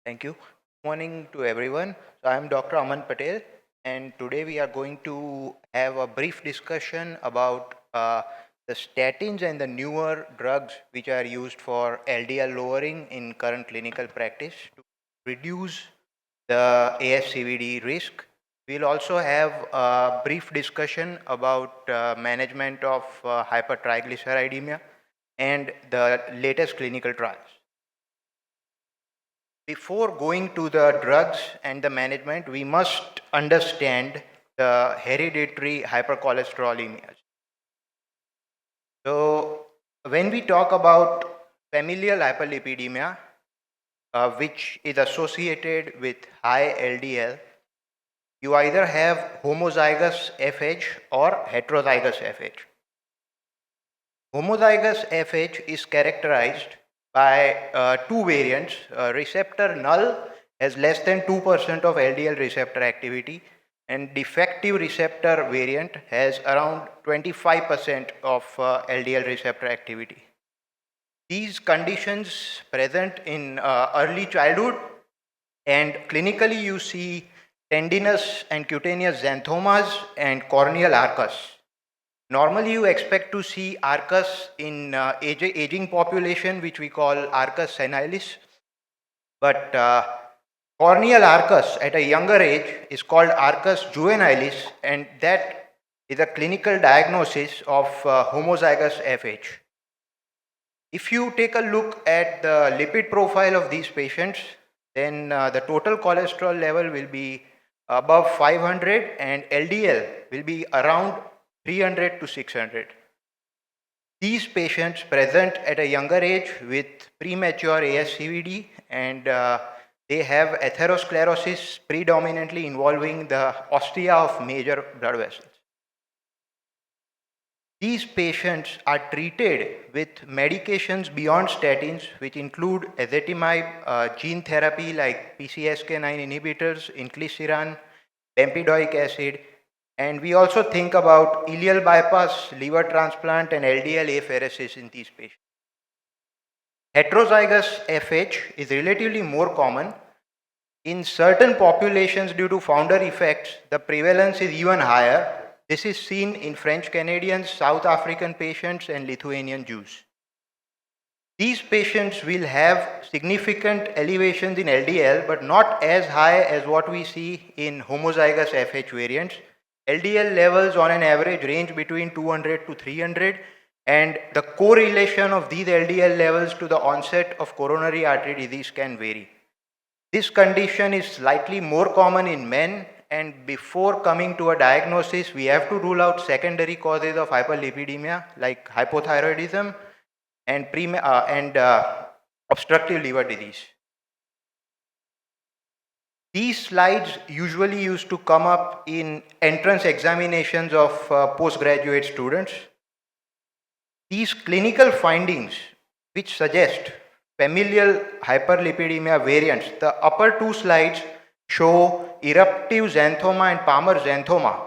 Thank you. Good morning to everyone. So I am Dr. Aman Patel, and today we are going to have a brief discussion about the statins and the newer drugs which are used for LDL lowering in current clinical practice to reduce the ASCVD risk. We'll also have a brief discussion about management of hypertriglyceridemia and the latest clinical trials. Before going to the drugs and the management, we must understand the hereditary hypercholesterolemias. So, when we talk about familial hyperlipidemia, which is associated with high LDL, you either have homozygous FH or heterozygous FH. Homozygous FH is characterized by two variants. Receptor null has less than 2% of LDL receptor activity, and defective receptor variant has around 25% of LDL receptor activity. These conditions present in early childhood, and clinically you see tendinous and cutaneous xanthomas and corneal arcus. Normally, you expect to see arcus in aging population, which we call arcus senilis, but corneal arcus at a younger age is called arcus juvenilis, and that is a clinical diagnosis of homozygous FH. If you take a look at the lipid profile of these patients, then the total cholesterol level will be above 500 and LDL will be around 300 to 600. These patients present at a younger age with premature ASCVD, and they have atherosclerosis predominantly involving the ostia of major blood vessels. These patients are treated with medications beyond statins, which include ezetimibe, gene therapy like PCSK9 inhibitors, inclisiran, bempedoic acid, and we also think about ileal bypass, liver transplant, and LDL apheresis in these patients. Heterozygous FH is relatively more common. In certain populations, due to founder effects, the prevalence is even higher. This is seen in French Canadians, South African patients, and Lithuanian Jews. These patients will have significant elevations in LDL, but not as high as what we see in homozygous FH variants. LDL levels on an average range between 200 to 300, and the correlation of these LDL levels to the onset of coronary artery disease can vary. This condition is slightly more common in men, and before coming to a diagnosis, we have to rule out secondary causes of hyperlipidemia like hypothyroidism and obstructive liver disease. These slides usually used to come up in entrance examinations of postgraduate students. These clinical findings, which suggest familial hyperlipidemia variants, the upper two slides show eruptive xanthoma and Palmer xanthoma,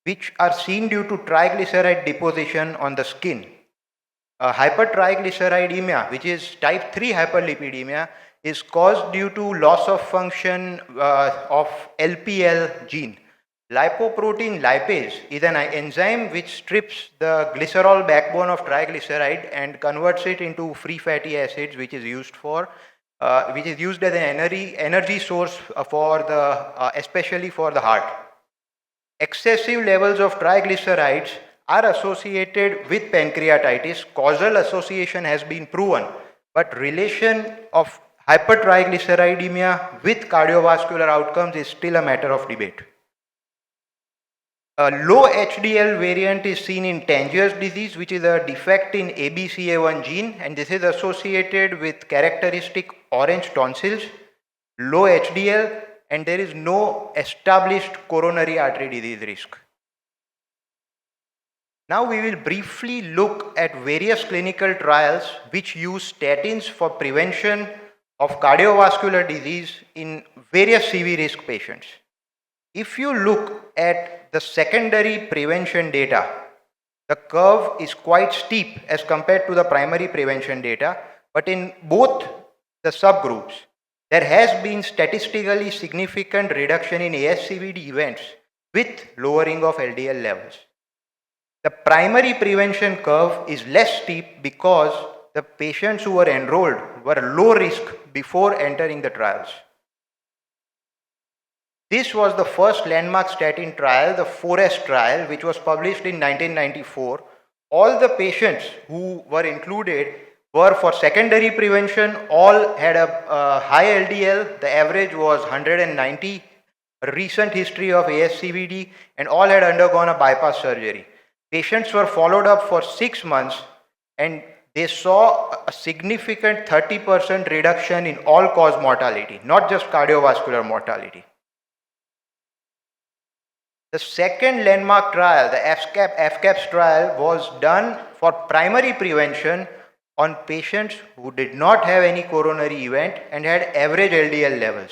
which are seen due to triglyceride deposition on the skin. Hypertriglyceridemia, which is type 3 hyperlipidemia, is caused due to loss of function of LPL gene. Lipoprotein lipase is an enzyme which strips the glycerol backbone of triglyceride and converts it into free fatty acids, which is used as an energy source for especially for the heart. Excessive levels of triglycerides are associated with pancreatitis. Causal association has been proven, but relation of hypertriglyceridemia with cardiovascular outcomes is still a matter of debate. A low HDL variant is seen in Tanger's disease, which is a defect in ABCA1 gene, and this is associated with characteristic orange tonsils, low HDL, and there is no established coronary artery disease risk. Now we will briefly look at various clinical trials which use statins for prevention of cardiovascular disease in various CV risk patients. If you look at the secondary prevention data, the curve is quite steep as compared to the primary prevention data, but in both the subgroups, there has been statistically significant reduction in ASCVD events with lowering of LDL levels. The primary prevention curve is less steep because the patients who were enrolled were low risk before entering the trials. This was the first landmark statin trial, the FOREST trial, which was published in 1994. All the patients who were included were for secondary prevention, all had a high LDL, the average was 190, a recent history of ASCVD, and all had undergone a bypass surgery. Patients were followed up for 6 months and they saw a significant 30% reduction in all-cause mortality, not just cardiovascular mortality. The second landmark trial, the FCAPS trial, was done for primary prevention on patients who did not have any coronary event and had average LDL levels.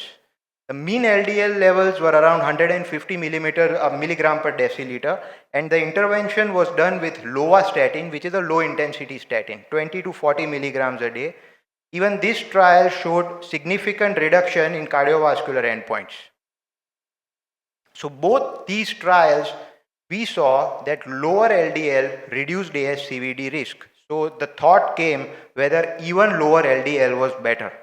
The mean LDL levels were around 150 milligram per deciliter, and the intervention was done with lovastatin, which is a low intensity statin, 20 to 40 milligrams a day. Even this trial showed significant reduction in cardiovascular endpoints. So both these trials, we saw that lower LDL reduced ASCVD risk. So the thought came whether even lower LDL was better.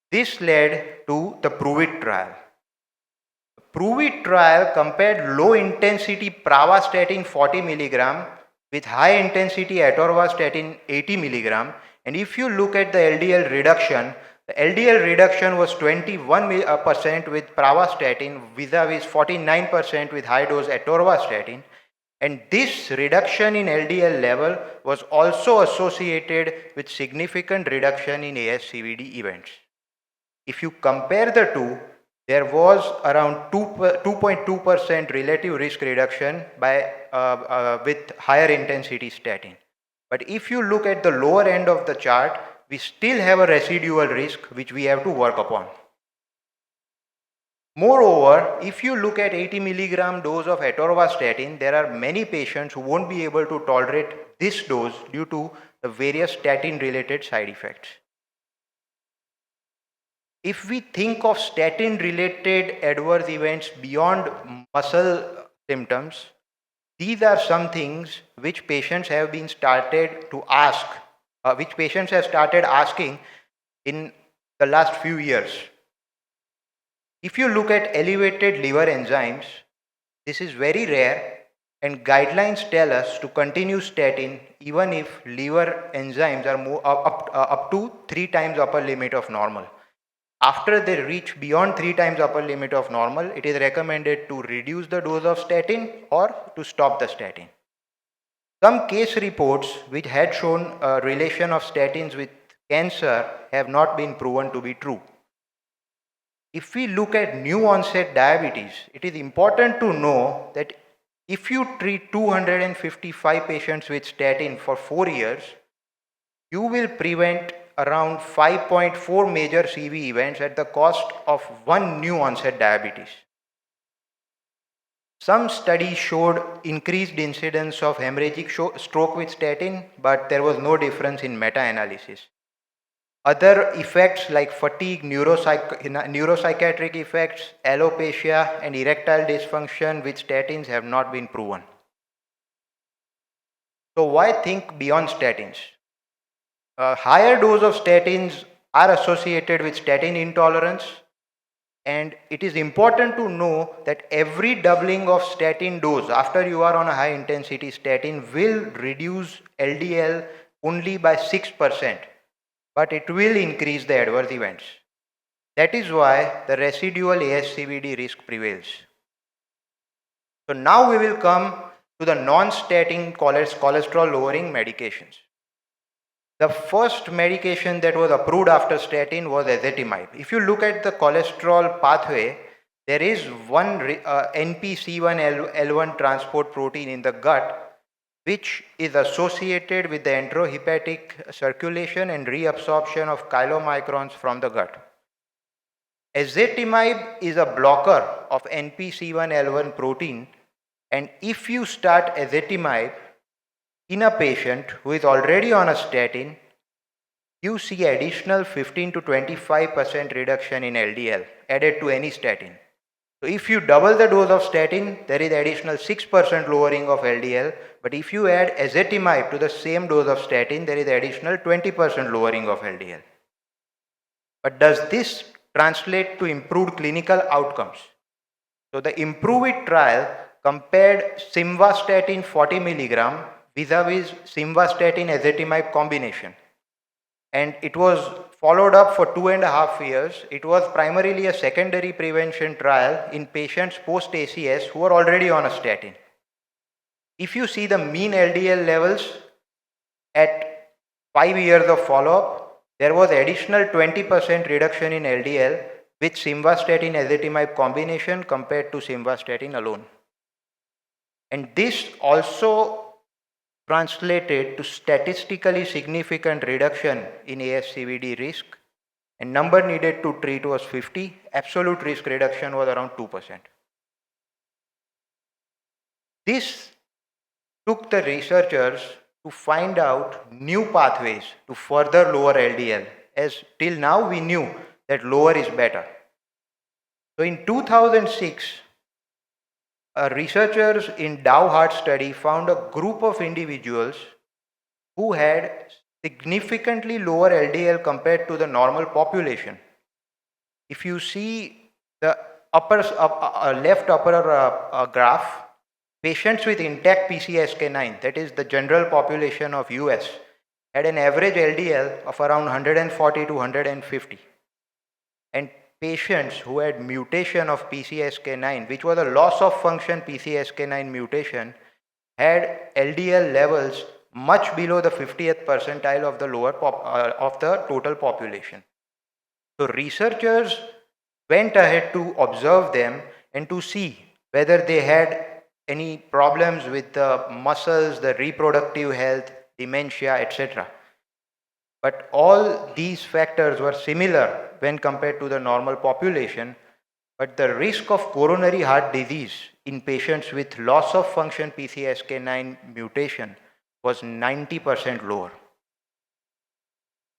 This led to the PROVE-IT trial. The PROVE-IT trial compared low intensity pravastatin 40 milligram with high intensity atorvastatin 80 milligram. And if you look at the LDL reduction, the LDL reduction was 21% with pravastatin vis-a-vis 49% with high dose atorvastatin. And this reduction in LDL level was also associated with significant reduction in ASCVD events. If you compare the two, there was around 2.2% relative risk reduction with higher intensity statin. But if you look at the lower end of the chart, we still have a residual risk which we have to work upon. Moreover, if you look at 80 milligram dose of atorvastatin, there are many patients who won't be able to tolerate this dose due to the various statin related side effects. If we think of statin related adverse events beyond muscle symptoms, these are some things which patients have been started to ask, which patients have started asking in the last few years. If you look at elevated liver enzymes, this is very rare and guidelines tell us to continue statin even if liver enzymes are up to 3 times upper limit of normal. After they reach beyond 3 times upper limit of normal, it is recommended to reduce the dose of statin or to stop the statin. Some case reports which had shown a relation of statins with cancer have not been proven to be true. If we look at new onset diabetes, it is important to know that if you treat 255 patients with statin for 4 years, you will prevent around 5.4 major CV events at the cost of 1 new onset diabetes. Some studies showed increased incidence of hemorrhagic stroke with statin, but there was no difference in meta-analysis. Other effects like fatigue, neuropsychiatric effects, alopecia and erectile dysfunction with statins have not been proven. So why think beyond statins? A higher dose of statins are associated with statin intolerance, and it is important to know that every doubling of statin dose after you are on a high intensity statin will reduce LDL only by 6%. But it will increase the adverse events. That is why the residual ASCVD risk prevails. So now we will come to the non-statin cholesterol lowering medications. The first medication that was approved after statin was ezetimibe. If you look at the cholesterol pathway, there is one NPC1L1 transport protein in the gut which is associated with the enterohepatic circulation and reabsorption of chylomicrons from the gut. Ezetimibe is a blocker of NPC1L1 protein, and if you start ezetimibe in a patient who is already on a statin, you see additional 15 to 25% reduction in LDL added to any statin. So if you double the dose of statin, there is additional 6% lowering of LDL. But if you add ezetimibe to the same dose of statin, there is additional 20% lowering of LDL. But does this translate to improved clinical outcomes? So the Improve It trial compared simvastatin 40 milligram vis-a-vis simvastatin ezetimibe combination. And it was followed up for 2.5 years. It was primarily a secondary prevention trial in patients post ACS who are already on a statin. If you see the mean LDL levels at 5 years of follow-up, there was additional 20% reduction in LDL with simvastatin ezetimibe combination compared to simvastatin alone. And this also translated to statistically significant reduction in ASCVD risk, and number needed to treat was 50. Absolute risk reduction was around 2%. This took the researchers to find out new pathways to further lower LDL, as till now we knew that lower is better. So in 2006, researchers in Dow Heart study found a group of individuals who had significantly lower LDL compared to the normal population. If you see the left upper graph, patients with intact PCSK9, that is the general population of US, had an average LDL of around 140 to 150. And patients who had mutation of PCSK9, which was a loss of function PCSK9 mutation, had LDL levels much below the 50th percentile of the of the total population. So researchers went ahead to observe them and to see whether they had any problems with the muscles, the reproductive health, dementia, etc. But all these factors were similar when compared to the normal population, but the risk of coronary heart disease in patients with loss of function PCSK9 mutation was 90% lower.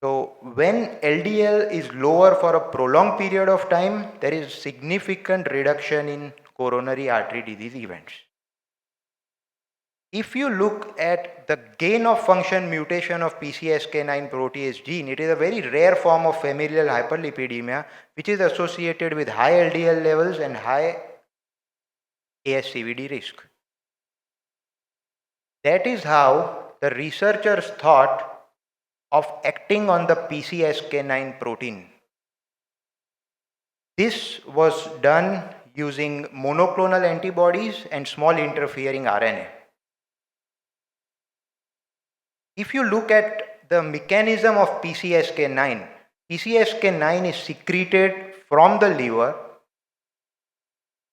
So when LDL is lower for a prolonged period of time, there is significant reduction in coronary artery disease events. If you look at the gain of function mutation of PCSK9 protease gene, it is a very rare form of familial hyperlipidemia which is associated with high LDL levels and high ASCVD risk. That is how the researchers thought of acting on the PCSK9 protein. This was done using monoclonal antibodies and small interfering RNA. If you look at the mechanism of PCSK9, PCSK9 is secreted from the liver.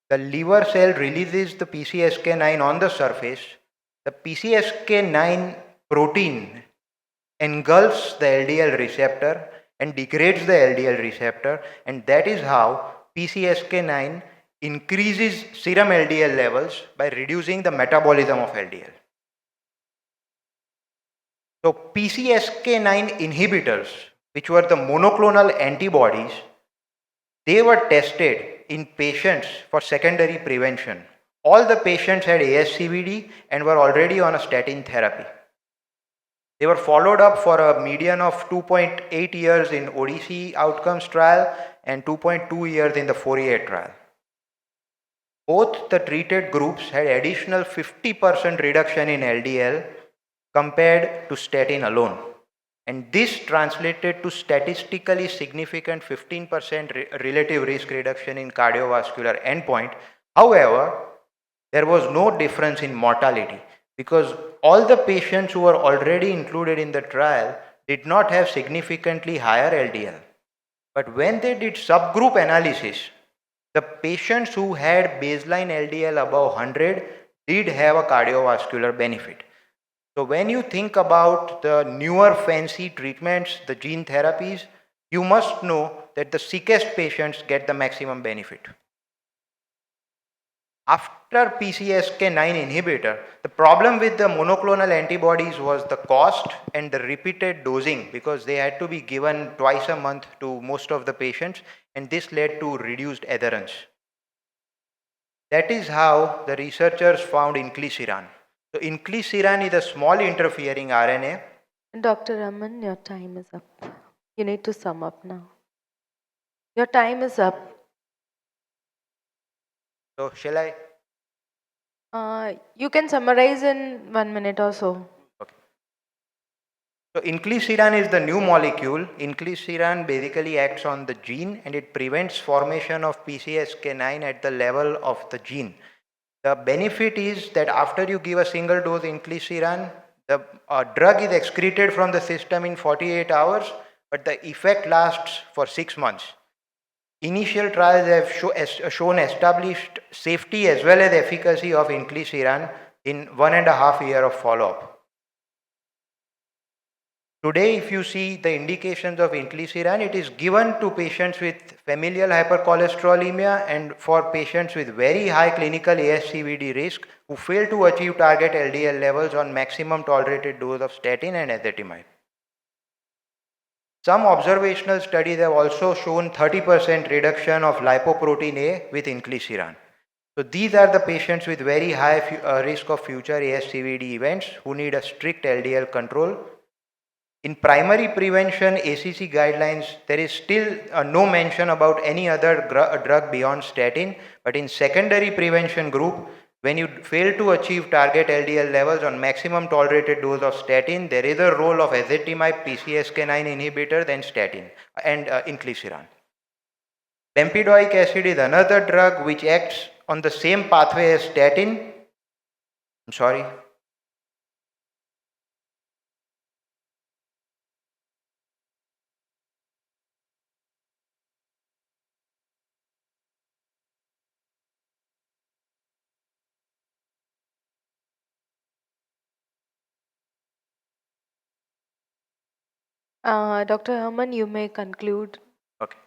The liver cell releases the PCSK9 on the surface. The PCSK9 protein engulfs the LDL receptor and degrades the LDL receptor, and that is how PCSK9 increases serum LDL levels by reducing the metabolism of LDL. So PCSK9 inhibitors, which were the monoclonal antibodies, they were tested in patients for secondary prevention. All the patients had ASCVD and were already on a statin therapy. They were followed up for a median of 2.8 years in Odyssey outcomes trial and 2.2 years in the Fourier trial. Both the treated groups had additional 50% reduction in LDL compared to statin alone. And this translated to statistically significant 15% relative risk reduction in cardiovascular endpoint. However, there was no difference in mortality because all the patients who were already included in the trial did not have significantly higher LDL. But when they did subgroup analysis, the patients who had baseline LDL above 100 did have a cardiovascular benefit. So when you think about the newer fancy treatments, the gene therapies, you must know that the sickest patients get the maximum benefit. After PCSK9 inhibitor, the problem with the monoclonal antibodies was the cost and the repeated dosing, because they had to be given twice a month to most of the patients, and this led to reduced adherence. That is how the researchers found inclisiran. So inclisiran is a small interfering RNA. Dr. Aman, your time is up. You need to sum up now. Your time is up. So shall I? You can summarize in 1 minute or so. Okay. So inclisiran is the new molecule. Inclisiran basically acts on the gene and it prevents formation of PCSK9 at the level of the gene. The benefit is that after you give a single dose inclisiran, the drug is excreted from the system in 48 hours, but the effect lasts for 6 months. Initial trials have shown established safety as well as efficacy of inclisiran in 1.5 years of follow-up. Today, if you see the indications of inclisiran, it is given to patients with familial hypercholesterolemia and for patients with very high clinical ASCVD risk who fail to achieve target LDL levels on maximum tolerated dose of statin and ezetimibe. Some observational studies have also shown 30% reduction of lipoprotein A with inclisiran. So these are the patients with very high risk of future ASCVD events who need a strict LDL control. In primary prevention ACC guidelines, there is still no mention about any other drug beyond statin, but in secondary prevention group, when you fail to achieve target LDL levels on maximum tolerated dose of statin, there is a role of ezetimibe PCSK9 inhibitor than statin and inclisiran. Bempedoic acid is another drug which acts on the same pathway as statin. I'm sorry. Dr. Aman, you may conclude. Okay.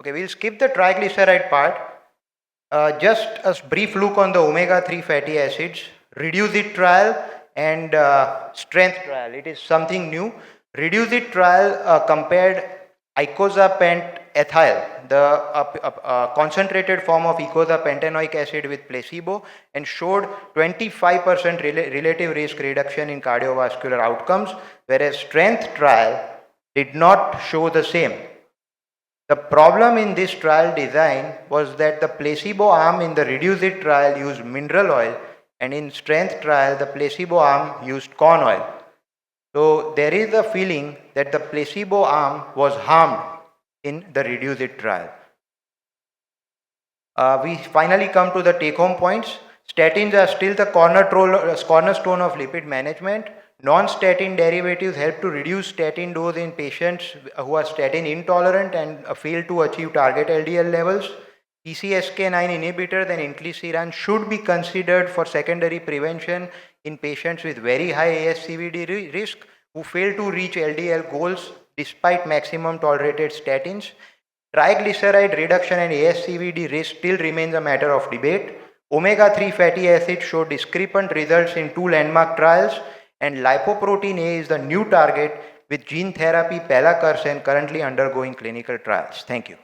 Okay, we'll skip the triglyceride part. Just a brief look on the omega-3 fatty acids, reduce it trial and strength trial. It is something new. Reduce it trial compared icosapent ethyl, the concentrated form of icosapentaenoic acid with placebo, and showed 25% relative risk reduction in cardiovascular outcomes, whereas strength trial did not show the same. The problem in this trial design was that the placebo arm in the reduce it trial used mineral oil, and in strength trial the placebo arm used corn oil. So there is a feeling that the placebo arm was harmed in the reduce it trial. We finally come to the take home points. Statins are still the cornerstone of lipid management. Non-statin derivatives help to reduce statin dose in patients who are statin intolerant and fail to achieve target LDL levels. PCSK9 inhibitors and inclisiran should be considered for secondary prevention in patients with very high ASCVD risk who fail to reach LDL goals despite maximum tolerated statins. Triglyceride reduction and ASCVD risk still remains a matter of debate. Omega-3 fatty acids show discrepant results in 2 landmark trials, and lipoprotein A is the new target with gene therapy pelacarsen currently undergoing clinical trials. Thank you.